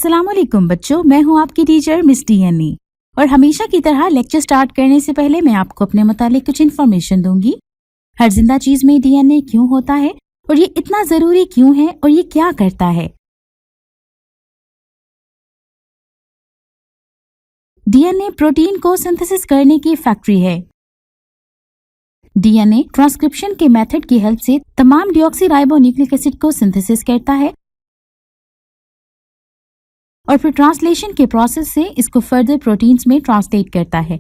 अस्सलामुअलैकुम बच्चों, मैं हूं आपकी टीचर मिस डीएनए और हमेशा की तरह लेक्चर स्टार्ट करने से पहले मैं आपको अपने मुतालिक कुछ इन्फॉर्मेशन दूंगी। हर जिंदा चीज में डीएनए क्यों होता है और ये इतना जरूरी क्यों है और ये क्या करता है। डीएनए प्रोटीन को सिंथेसिस करने की फैक्ट्री है। डीएनए ट्रांसक्रिप्शन के मेथड की हेल्प से तमाम डीऑक्सीराइबोन्यूक्लिक एसिड को सिंथेसिस करता है और फिर ट्रांसलेशन के प्रोसेस से इसको फर्दर प्रोटीन्स में ट्रांसलेट करता है।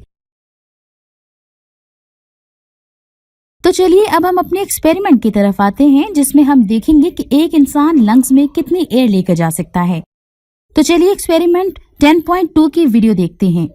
तो चलिए अब हम अपने एक्सपेरिमेंट की तरफ आते हैं, जिसमें हम देखेंगे कि एक इंसान लंग्स में कितनी एयर लेकर जा सकता है। तो चलिए एक्सपेरिमेंट 10.2 की वीडियो देखते हैं।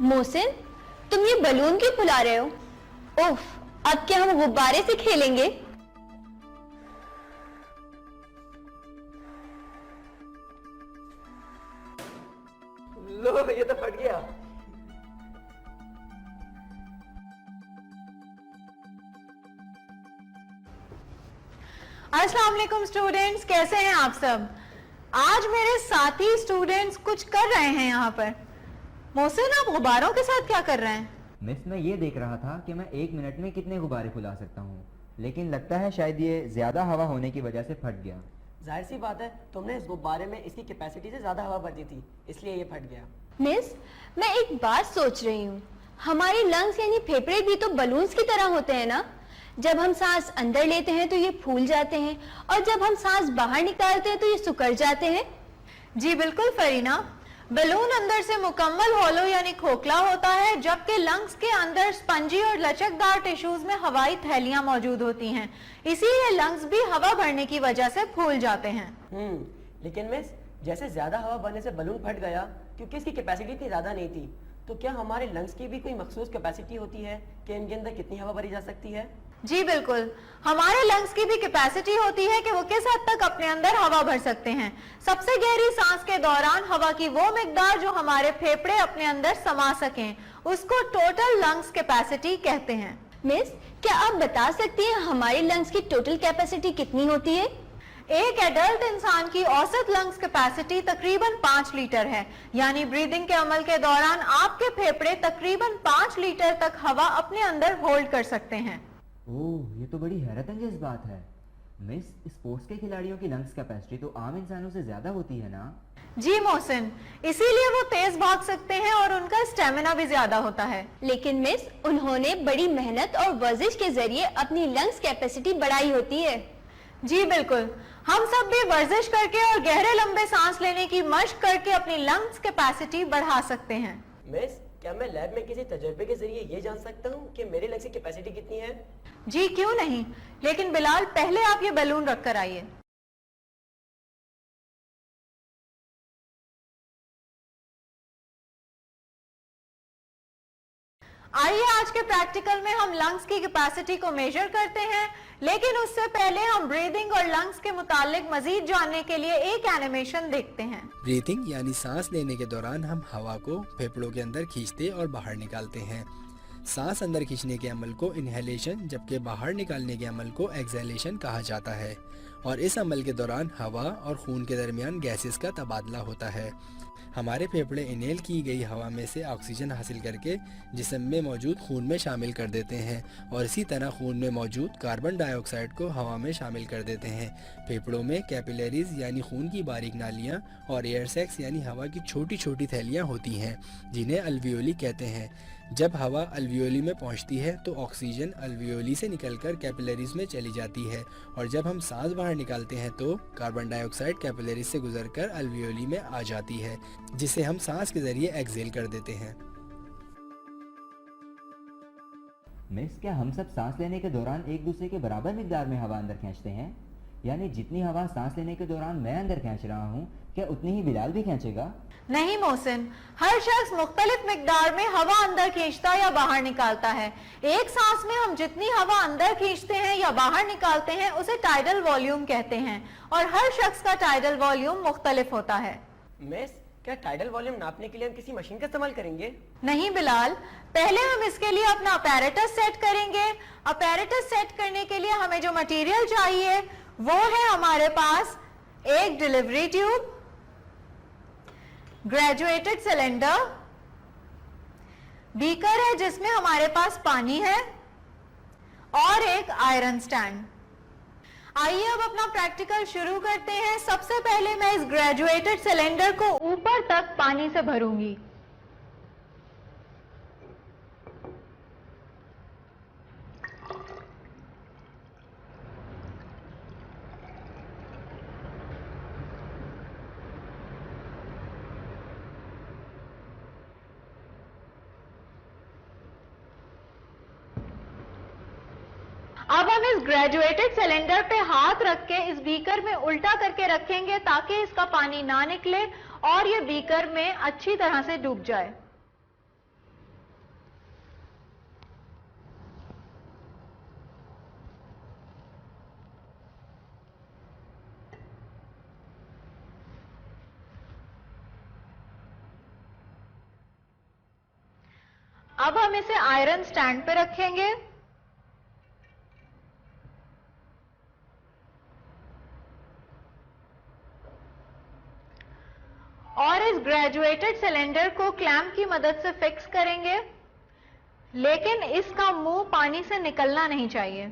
मोहसिन, तुम ये बलून क्यों फुला रहे हो? ओफ, अब क्या हम गुब्बारे से खेलेंगे? लो, ये तो फट गया। अस्सलाम वालेकुम स्टूडेंट्स, कैसे हैं आप सब? आज मेरे साथी स्टूडेंट्स कुछ कर रहे हैं यहाँ पर। मोहसिन, आप गुब्बारों के साथ क्या कर रहे हैं? मिस, मैं ये देख रहा था कि मैं 1 मिनट में कितने गुब्बारे फुला सकता हूँ, लेकिन लगता है शायद ये ज्यादा हवा होने की वजह से फट गया। जाहिर सी बात है, तुमने इस गुब्बारे में इसकी कैपेसिटी से ज्यादा हवा भर दी थी, इसलिए ये फट गया। मिस, मैं एक बात सोच रही हूँ, हमारे लंग्स यानी फेफड़े भी तो बलून्स की तरह होते हैं ना? जब हम सांस अंदर लेते हैं तो ये फूल जाते हैं और जब हम सांस बाहर निकालते हैं तो ये सिकुड़ जाते हैं। जी बिल्कुल फरीना, बलून अंदर से मुकम्मल होलो यानी खोखला होता है, जबकि लंग्स के अंदर स्पंजी और लचकदार टिश्यूज में हवाई थैलियां मौजूद होती हैं। इसीलिए लंग्स भी हवा भरने की वजह से फूल जाते हैं। लेकिन मिस, जैसे ज्यादा हवा भरने से बलून फट गया क्योंकि इसकी कैपेसिटी इतनी ज्यादा नहीं थी, तो क्या हमारे लंग्स की भी कोई मखसूस कैपेसिटी होती है कि इनके अंदर कितनी हवा भरी जा सकती है? जी बिल्कुल, हमारे लंग्स की भी कैपेसिटी होती है कि वो किस हद तक अपने अंदर हवा भर सकते हैं। सबसे गहरी सांस के दौरान हवा की वो मिकदार जो हमारे फेफड़े अपने अंदर समा सकें, उसको टोटल लंग्स कैपेसिटी कहते हैं। मिस, क्या आप बता सकती हैं हमारे लंग्स की टोटल कैपेसिटी कितनी होती है? एक एडल्ट इंसान की औसत लंग्स कैपेसिटी तकरीबन 5 लीटर है, यानी ब्रीदिंग के अमल के दौरान आपके फेफड़े तकरीबन 5 लीटर तक हवा अपने अंदर होल्ड कर सकते हैं। ओह, ये तो बड़ी हैरतअंगेज बात है। मिस, स्पोर्ट्स के खिलाड़ियों की लंग्स कैपेसिटी तो आम इंसानों से ज्यादा होती है ना? जी मोहसिन, इसीलिए वो तेज भाग सकते हैं और उनका स्टेमिना भी ज्यादा होता है। लेकिन मिस, उन्होंने बड़ी मेहनत और वर्जिश के जरिए अपनी लंग्स कैपेसिटी बढ़ाई होती है। जी बिल्कुल, हम सब भी वर्जिश करके और गहरे लंबे सांस लेने की मशक करके अपनी लंग्स कैपेसिटी बढ़ा सकते हैं। मिस, क्या मैं लैब में किसी तजर्बे के जरिए ये जान सकता हूँ कि मेरे लंग्स की कैपेसिटी कितनी है? जी क्यों नहीं, लेकिन बिलाल पहले आप ये बैलून रख कर आइए। आइए आज के प्रैक्टिकल में हम लंग्स की कैपेसिटी को मेजर करते हैं, लेकिन उससे पहले हम ब्रीदिंग और लंग्स के मुतालिक मजीद जानने के लिए एक एनिमेशन देखते हैं। ब्रीथिंग यानी सांस लेने के दौरान हम हवा को फेफड़ों के अंदर खींचते और बाहर निकालते हैं। सांस अंदर खींचने के अमल को इनहेलेशन जबकि बाहर निकालने के अमल को एक्सहेलेशन कहा जाता है और इस अमल के दौरान हवा और खून के दरमियान गैसेस का तबादला होता है। हमारे फेफड़े इनहेल की गई हवा में से ऑक्सीजन हासिल करके जिस्म में मौजूद खून में शामिल कर देते हैं और इसी तरह खून में मौजूद कार्बन डाइऑक्साइड को हवा में शामिल कर देते हैं। फेफड़ों में कैपिलरीज यानी खून की बारीक नालियाँ और एयर सैक्स यानी हवा की छोटी छोटी थैलियाँ होती हैं, जिन्हें अल्वियोली कहते हैं। जब हवा अल्वियोली में पहुंचती है तो ऑक्सीजन अल्वियोली से निकलकर कैपिलरीज में चली जाती है और जब हम सांस बाहर निकालते हैं तो कार्बन डाइऑक्साइड कैपिलरीज से गुजरकर अल्वियोली में आ जाती है, जिसे हम सांस के जरिए एक्सहेल कर देते हैं। मिस, क्या हम सब सांस लेने के दौरान एक दूसरे के बराबर मिकदार में हवा अंदर खींचते हैं? यानी जितनी हवा सांस लेने के दौरान मैं अंदर खींच रहा हूँ, क्या उतनी ही बिलाल भी खींचेगा? नहीं मोहसिन, हर शख्स मुख्तलिफ मिकदार में हवा अंदर खींचता या बाहर निकालता है। एक सांस में हम जितनी हवा अंदर खींचते हैं या बाहर निकालते हैं उसे टाइडल वॉल्यूम कहते हैं, और हर शख्स का टाइडल वॉल्यूम मुख्तलिफ होता है। मिस, क्या टाइडल वॉल्यूम नापने के लिए हम किसी मशीन का इस्तेमाल करेंगे? नहीं बिलाल, पहले हम इसके लिए अपना अपैरेटस सेट करेंगे। अपैरेटस सेट करने के लिए हमें जो मटेरियल चाहिए वो है हमारे पास एक delivery tube, graduated cylinder, beaker है जिसमें हमारे पास पानी है, और एक आयरन स्टैंड। आइए अब अपना प्रैक्टिकल शुरू करते हैं। सबसे पहले मैं इस ग्रेजुएटेड सिलेंडर को ऊपर तक पानी से भरूंगी। अब हम इस ग्रेजुएटेड सिलेंडर पे हाथ रख के इस बीकर में उल्टा करके रखेंगे ताकि इसका पानी ना निकले और ये बीकर में अच्छी तरह से डूब जाए। अब हम इसे आयरन स्टैंड पे रखेंगे। और इस ग्रेजुएटेड सिलेंडर को क्लैंप की मदद से फिक्स करेंगे, लेकिन इसका मुंह पानी से निकलना नहीं चाहिए।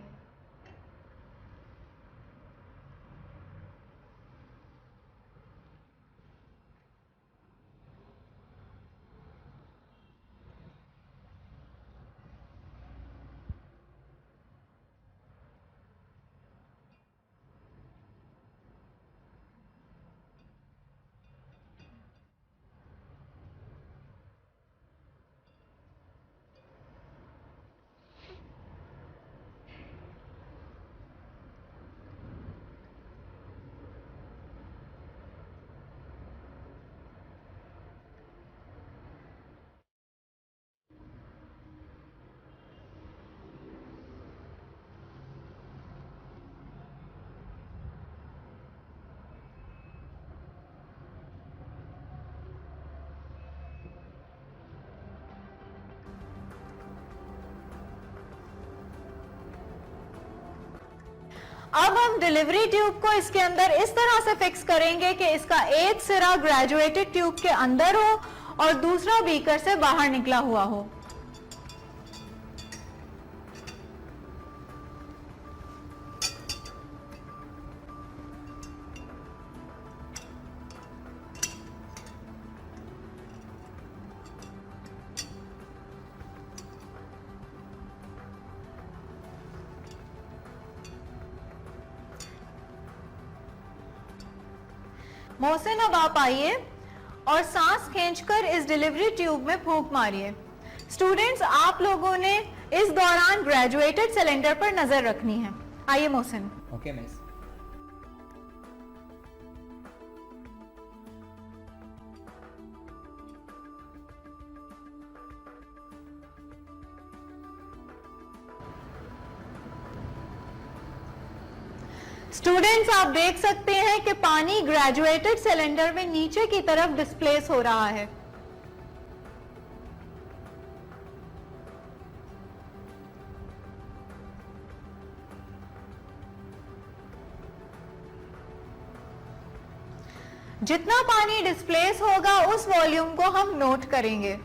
अब हम डिलीवरी ट्यूब को इसके अंदर इस तरह से फिक्स करेंगे कि इसका एक सिरा ग्रेजुएटेड ट्यूब के अंदर हो और दूसरा बीकर से बाहर निकला हुआ हो। मोहसिन, अब आप आइए और सांस खींचकर इस डिलीवरी ट्यूब में फूंक मारिए। स्टूडेंट्स, आप लोगों ने इस दौरान ग्रेजुएटेड सिलेंडर पर नजर रखनी है। आइए मोहसिन। Okay miss. स्टूडेंट्स, आप देख सकते हैं कि पानी ग्रेजुएटेड सिलेंडर में नीचे की तरफ डिस्प्लेस हो रहा है। जितना पानी डिस्प्लेस होगा उस वॉल्यूम को हम नोट करेंगे।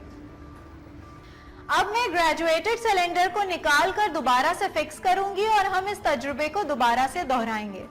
अब मैं ग्रेजुएटेड सिलेंडर को निकालकर दोबारा से फिक्स करूंगी और हम इस तजुर्बे को दोबारा से दोहराएंगे।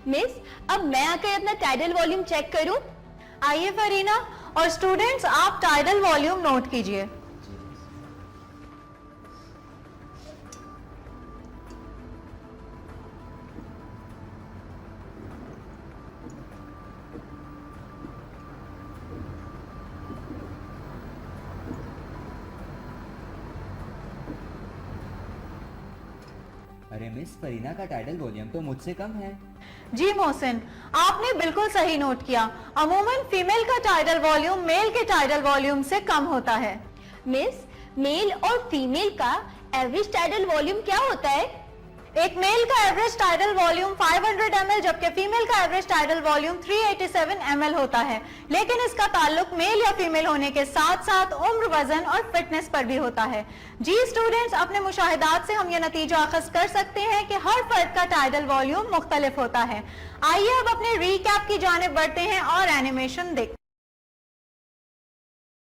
मिस, अब मैं आकर अपना टाइडल वॉल्यूम चेक करूं? आइए फरीना, और स्टूडेंट्स आप टाइडल वॉल्यूम नोट कीजिए। अरे मिस, फरीना का टाइडल वॉल्यूम तो मुझसे कम है। जी मोहसिन, आपने बिल्कुल सही नोट किया। अमूमन फीमेल का टाइडल वॉल्यूम मेल के टाइडल वॉल्यूम से कम होता है। मिस, मेल और फीमेल का एवरेज टाइडल वॉल्यूम क्या होता है? एक मेल का एवरेज टाइडल वॉल्यूम 500 ml जबकि फीमेल का एवरेज टाइडल वॉल्यूम 387 ml होता है, लेकिन इसका ताल्लुक मेल या फीमेल होने के साथ साथ उम्र, वजन और फिटनेस पर भी होता है। जी स्टूडेंट्स, अपने मुशाहिदात से हम ये नतीजा अखज़ कर सकते हैं कि हर फर्द का टाइडल वॉल्यूम मुख्तलिफ होता है। आइए अब अपने रीकैप की जानिब बढ़ते हैं और एनिमेशन देखते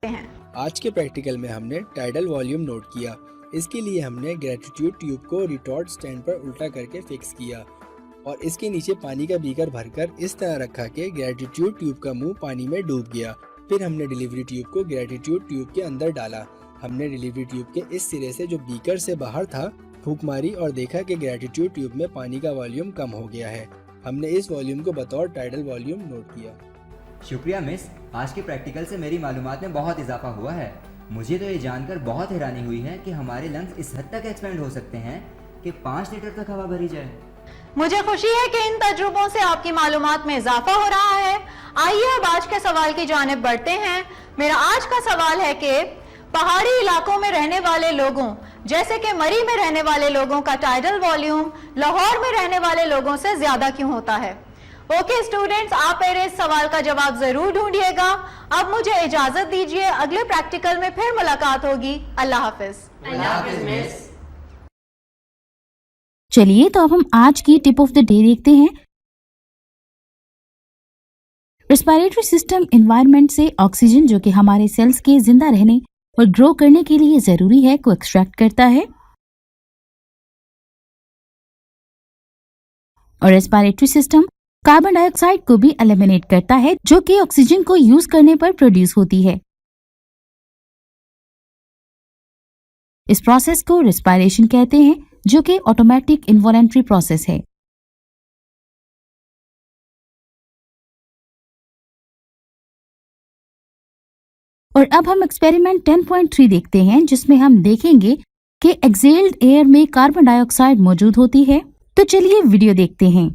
हैं। आज के प्रैक्टिकल में हमने टाइडल वॉल्यूम नोट किया। इसके लिए हमने ग्रेटिट्यूड ट्यूब को रिटॉर्ट स्टैंड पर उल्टा करके फिक्स किया और इसके नीचे पानी का बीकर भरकर इस तरह रखा कि ग्रेटिट्यूड ट्यूब का मुंह पानी में डूब गया। फिर हमने डिलीवरी ट्यूब को ग्रेटिट्यूड ट्यूब के अंदर डाला। हमने डिलीवरी ट्यूब के इस सिरे से जो बीकर से बाहर था फूंक मारी और देखा कि ग्रेटिट्यूड ट्यूब में पानी का वॉल्यूम कम हो गया है। हमने इस वॉल्यूम को बतौर टाइडल वॉल्यूम नोट किया। शुक्रिया मिस, आज के प्रैक्टिकल से मेरी मालूमात में बहुत इजाफा हुआ है। मुझे तो ये जानकर बहुत हैरानी हुई है कि हमारे लंग्स इस हद तक एक्सपेंड हो सकते हैं कि 5 लीटर तक हवा भरी जाए। मुझे खुशी है कि इन तजुर्बों से आपकी मालूमात में इजाफा हो रहा है। आइए अब आज के सवाल की जानिब बढ़ते हैं। मेरा आज का सवाल है कि पहाड़ी इलाकों में रहने वाले लोगों जैसे कि मरी में रहने वाले लोगों का टाइडल वॉल्यूम लाहौर में रहने वाले लोगों से ज्यादा क्यों होता है? ओके स्टूडेंट्स, आप मेरे इस सवाल का जवाब जरूर ढूंढिएगा। अब मुझे इजाजत दीजिए, अगले प्रैक्टिकल में फिर मुलाकात होगी। अल्लाह हाफिज। अल्लाह हाफिज मिस। चलिए तो अब हम आज की टिप ऑफ द डे देखते हैं। रेस्पिरेटरी सिस्टम एनवायरनमेंट से ऑक्सीजन जो कि हमारे सेल्स के जिंदा रहने और ग्रो करने के लिए जरूरी है को एक्सट्रैक्ट करता है और रेस्पिरेटरी सिस्टम कार्बन डाइऑक्साइड को भी एलिमिनेट करता है जो कि ऑक्सीजन को यूज करने पर प्रोड्यूस होती है। इस प्रोसेस को रेस्पिरेशन कहते हैं जो कि ऑटोमेटिक इनवॉलंटरी प्रोसेस है। और अब हम एक्सपेरिमेंट 10.3 देखते हैं जिसमें हम देखेंगे कि एक्सेल्ड एयर में कार्बन डाइऑक्साइड मौजूद होती है। तो चलिए वीडियो देखते हैं।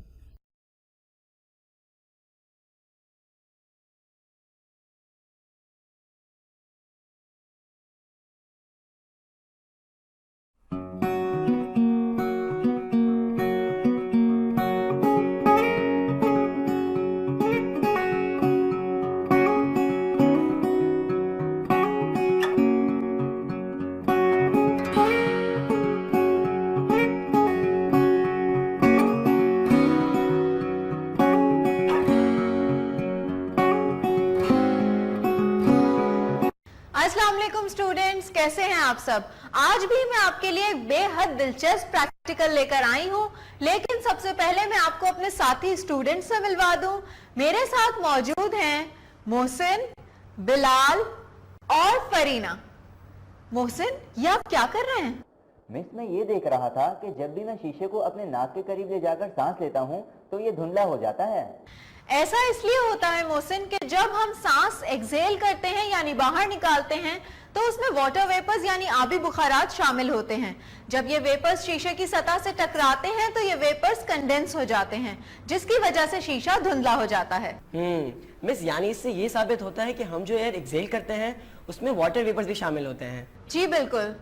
अस्सलाम वालेकुम स्टूडेंट्स, कैसे हैं आप सब? आज भी मैं आपके लिए एक बेहद दिलचस्प प्रैक्टिकल लेकर आई हूं, लेकिन सबसे पहले मैं आपको अपने साथी स्टूडेंट्स से मिलवा दूं। मेरे साथ मौजूद हैं मोहसिन, बिलाल और फरीना। मोहसिन, ये आप क्या कर रहे हैं? मिस, मैं ये देख रहा था कि जब भी मैं शीशे को अपने नाक के करीब ले जाकर सांस लेता हूँ तो ये धुंधला हो जाता है। ऐसा इसलिए होता है मोहसिन कि जब हम सांस एक्सहेल करते हैं यानी बाहर निकालते हैं तो उसमें वाटर वेपर्स यानी आबी बुखारात शामिल होते हैं। जब ये वेपर्स शीशे की सतह से टकराते हैं तो ये वेपर्स कंडेंस हो जाते हैं जिसकी वजह से शीशा धुंधला हो जाता है। मिस, यानी इससे ये साबित होता है कि हम जो एयर एक्सहेल करते हैं उसमें वाटर वेपर्स भी शामिल होते हैं। जी बिल्कुल।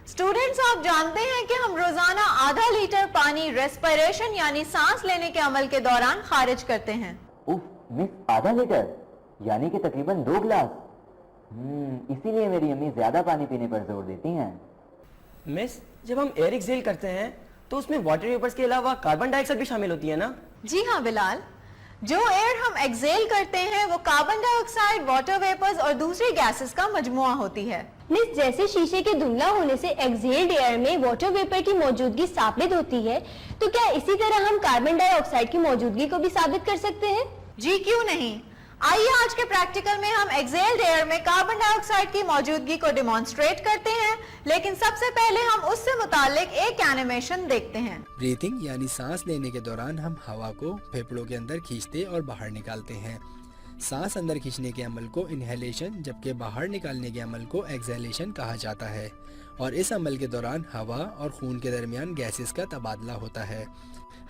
स्टूडेंट्स, आप जानते हैं कि हम रोजाना आधा लीटर पानी रेस्पिरेशन यानी सांस लेने के अमल के दौरान खारिज करते हैं। उफ मिस, आधा लीटर यानी कि तकरीबन 2 गिलास। इसीलिए मेरी अम्मी ज्यादा पानी पीने पर जोर देती हैं। मिस, जब हम एयर एक्सहेल करते हैं तो उसमें वाटर वेपर्स के अलावा कार्बन डाइऑक्साइड भी शामिल होती है ना? जी हाँ बिलाल, जो एयर हम एक्सहेल करते हैं वो कार्बन डाइऑक्साइड, वाटर वेपर्स और दूसरी गैसेस का मजमुआ होती है। मिस, जैसे शीशे के धुंधला होने से एक्सहेल्ड एयर में वाटर वेपर की मौजूदगी साबित होती है, तो क्या इसी तरह हम कार्बन डाइऑक्साइड की मौजूदगी को भी साबित कर सकते हैं? जी क्यों नहीं। आइए आज के प्रैक्टिकल में हम एक्सहेल्ड एयर में कार्बन डाइऑक्साइड की मौजूदगी को डिमॉन्स्ट्रेट करते हैं, लेकिन सबसे पहले हम उससे मुतालिक एक एनिमेशन देखते हैं। ब्रीथिंग यानी सांस लेने के दौरान हम हवा को फेफड़ों के अंदर खींचते और बाहर निकालते हैं। सांस अंदर खींचने के अमल को इनहेलेशन जबकि बाहर निकालने के अमल को एक्सहेलेशन कहा जाता है, और इस अमल के दौरान हवा और खून के दरमियान गैसेस का तबादला होता है।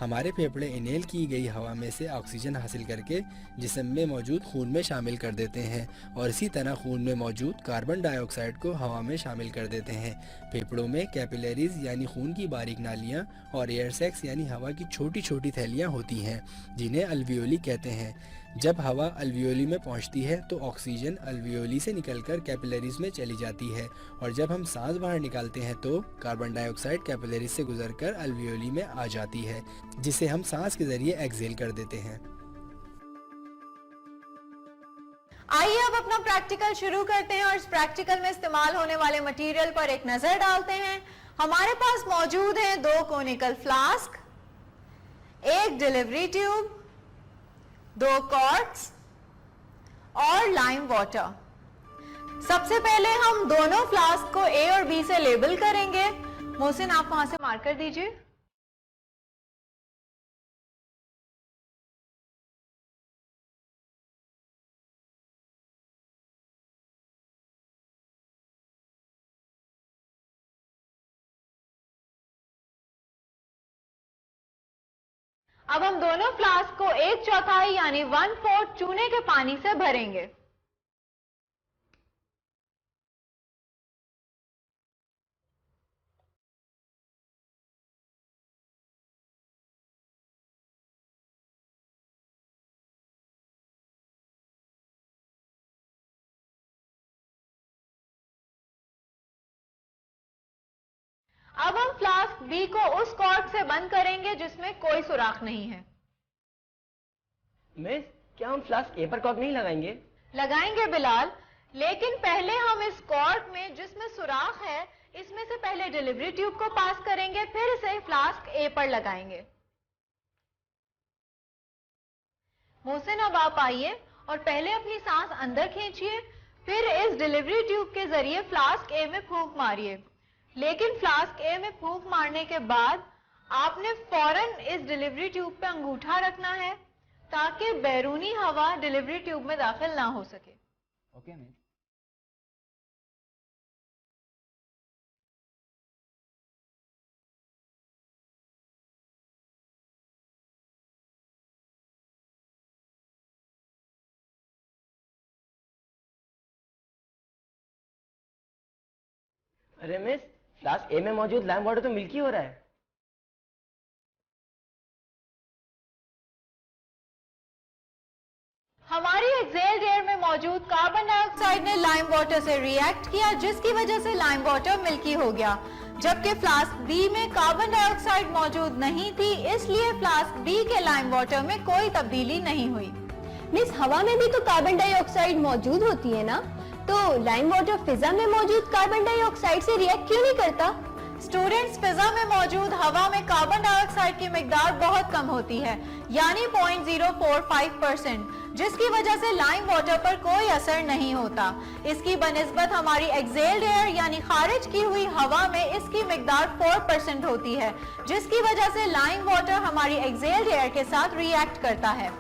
हमारे फेफड़े इनहेल की गई हवा में से ऑक्सीजन हासिल करके जिस्म में मौजूद खून में शामिल कर देते हैं, और इसी तरह खून में मौजूद कार्बन डाइऑक्साइड को हवा में शामिल कर देते हैं। फेफड़ों में कैपिलरीज यानी खून की बारीक नालियाँ और एयर सैक्स यानी हवा की छोटी छोटी थैलियाँ होती हैं, जिन्हें अल्वियोली कहते हैं। जब हवा अल्वियोली में पहुंचती है तो ऑक्सीजन अल्वियोली से निकलकर कैपिलरीज में चली जाती है, और जब हम सांस बाहर निकालते हैं तो कार्बन डाइऑक्साइड कैपिलरीज से गुजरकर अल्वियोली में आ जाती है, जिसे हम सांस के जरिए एक्सहेल कर देते हैं। आइए अब अपना प्रैक्टिकल शुरू करते हैं और इस प्रैक्टिकल में इस्तेमाल होने वाले मटेरियल पर एक नजर डालते हैं। हमारे पास मौजूद हैं 2 कोनिकल फ्लास्क, एक डिलीवरी ट्यूब, 2 कॉर्क्स और लाइम वाटर। सबसे पहले हम दोनों फ्लास्क को ए और बी से लेबल करेंगे। मोहसिन, आप वहां से मार्कर दीजिए। अब हम दोनों फ्लास्क को 1/4 यानी 1/4 चूने के पानी से भरेंगे। अब हम फ्लास्क बी को उस कॉर्क से बंद करेंगे जिसमें कोई सुराख नहीं है। मिस, क्या हम फ्लास्क ए पर कॉर्क नहीं लगाएंगे? लगाएंगे बिलाल, लेकिन पहले हम इस कॉर्क में जिसमें सुराख है इसमें से पहले डिलीवरी ट्यूब को पास करेंगे, फिर इसे फ्लास्क ए पर लगाएंगे। मोहसिन, अब आप आइए और पहले अपनी सांस अंदर खींचिए, फिर इस डिलीवरी ट्यूब के जरिए फ्लास्क ए में फूंक मारिए। लेकिन फ्लास्क ए में फूंक मारने के बाद आपने फौरन इस डिलीवरी ट्यूब पे अंगूठा रखना है ताकि बैरूनी हवा डिलीवरी ट्यूब में दाखिल ना हो सके। Okay miss. अरे मिस, फ्लास्क ए में मौजूद लाइम वाटर तो मिल्की हो रहा है। हमारी एक्सहेल्ड एयर में मौजूद कार्बन डाइऑक्साइड ने लाइम वाटर से रिएक्ट किया, जिसकी वजह से लाइम वाटर मिल्की हो गया, जबकि फ्लास्क बी में कार्बन डाइऑक्साइड मौजूद नहीं थी, इसलिए फ्लास्क बी के लाइम वाटर में कोई तब्दीली नहीं हुई। मिस, हवा में भी तो कार्बन डाइऑक्साइड मौजूद होती है ना, तो लाइम वाटर फिजा में मौजूद कार्बन डाइऑक्साइड से रिएक्ट क्यों नहीं करता? स्टूडेंट्स, फिजा में मौजूद हवा में कार्बन डाइऑक्साइड की मिकदार बहुत कम होती है, यानी 0.045%, जिसकी वजह से लाइम वाटर पर कोई असर नहीं होता। इसकी बनिस्बत हमारी एक्सहेल्ड एयर यानी खारिज की हुई हवा में इसकी मिकदार 4% होती है, जिसकी वजह से लाइम वाटर हमारी एक्सहेल्ड एयर के साथ रिएक्ट करता है।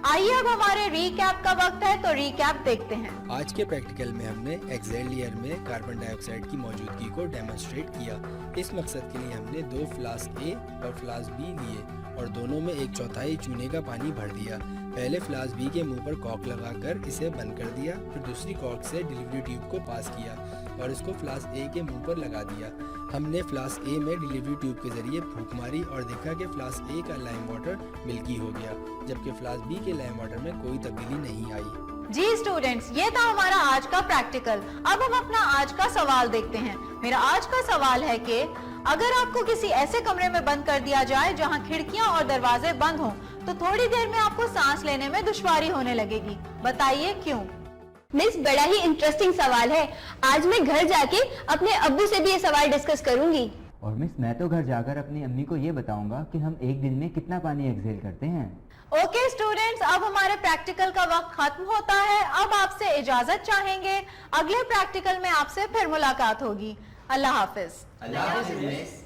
आइए अब हमारे रिकैप का वक्त है, तो रिकैप देखते हैं। आज के प्रैक्टिकल में हमने एक्सहेल्ड एयर में कार्बन डाइऑक्साइड की मौजूदगी को डेमोन्स्ट्रेट किया। इस मकसद के लिए हमने 2 फ्लास्क ए और फ्लास्क बी लिए और दोनों में 1/4 चूने का पानी भर दिया। पहले फ्लास्क बी के मुंह पर कॉर्क लगाकर इसे बंद कर दिया, फिर दूसरी कॉर्क से डिलीवरी ट्यूब को पास किया और इसको फ्लास्क ए के मुंह पर लगा दिया। हमने फ्लास्क ए में डिलीवरी ट्यूब के जरिए फूंक मारी और देखा कि फ्लास्क ए का लाइम वाटर मिल्की हो गया, जबकि फ्लास्क बी के लाइम वाटर में कोई तब्दीली नहीं आई। जी स्टूडेंट्स, ये था हमारा आज का प्रैक्टिकल। अब हम अपना आज का सवाल देखते हैं। मेरा आज का सवाल है कि अगर आपको किसी ऐसे कमरे में बंद कर दिया जाए जहां खिड़कियां और दरवाजे बंद हों, तो थोड़ी देर में आपको सांस लेने में दुश्वारी होने लगेगी। बताइए क्यों? मिस, बड़ा ही इंटरेस्टिंग सवाल है। आज मैं घर जाके अपने अब्बू से भी ये सवाल डिस्कस करूंगी। और मिस, मैं तो घर जाकर अपनी अम्मी को ये बताऊंगा कि हम एक दिन में कितना पानी एक्सहेल करते हैं। ओके स्टूडेंट्स, अब हमारे प्रैक्टिकल का वक्त खत्म होता है। अब आपसे इजाजत चाहेंगे। अगले प्रैक्टिकल में आपसे फिर मुलाकात होगी। अल्लाह हाफिज। अल्लाह हाफिज मिस।